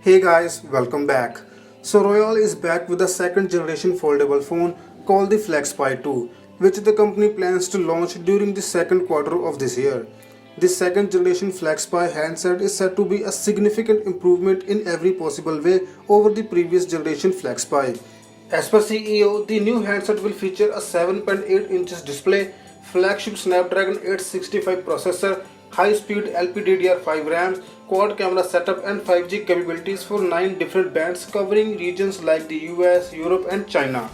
Hey guys, welcome back. So Royal is back with the second generation foldable phone called the FlexPi 2, which the company plans to launch during the second quarter of this year. This second generation FlexPi handset is said to be a significant improvement in every possible way over the previous generation FlexPi. As per CEO, the new handset will feature a 7.8 inches display, flagship Snapdragon 865 processor, high-speed LPDDR5 RAM, quad camera setup and 5G capabilities for 9 different bands covering regions like the US, Europe and China.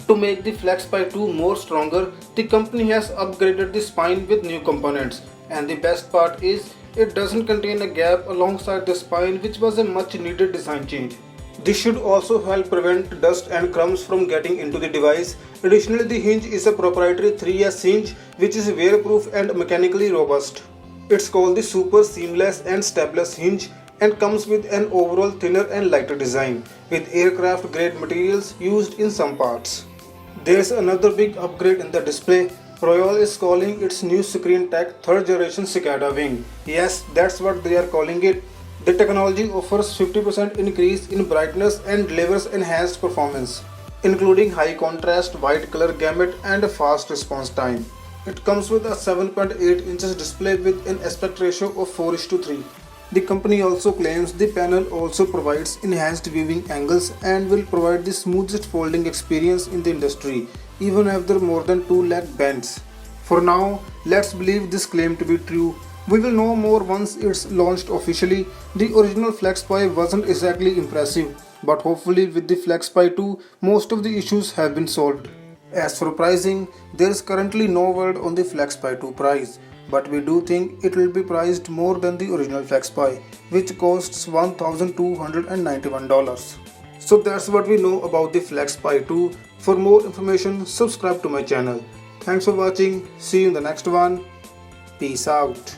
To make the FlexPi 2 more stronger, the company has upgraded the spine with new components. And the best part is, it doesn't contain a gap alongside the spine, which was a much needed design change. This should also help prevent dust and crumbs from getting into the device. Additionally, the hinge is a proprietary 3S hinge which is wear-proof and mechanically robust. It's called the Super Seamless and Stepless hinge and comes with an overall thinner and lighter design with aircraft grade materials used in some parts. There's another big upgrade in the display. Royal is calling its new screen tech third generation Cicada Wing. Yes, that's what they are calling it. The technology offers 50% increase in brightness and delivers enhanced performance, including high contrast, wide color gamut and a fast response time. It comes with a 7.8 inches display with an aspect ratio of 4:3. The company also claims the panel also provides enhanced viewing angles and will provide the smoothest folding experience in the industry, even after more than 2 lakh bends. For now, let's believe this claim to be true. We will know more once it's launched officially. The original FlexPi wasn't exactly impressive, but hopefully with the FlexPi 2, most of the issues have been solved. As for pricing, there is currently no word on the FlexPi 2 price, but we do think it will be priced more than the original FlexPi, which costs $1,291. So that's what we know about the FlexPi 2. For more information, subscribe to my channel. Thanks for watching. See you in the next one. Peace out.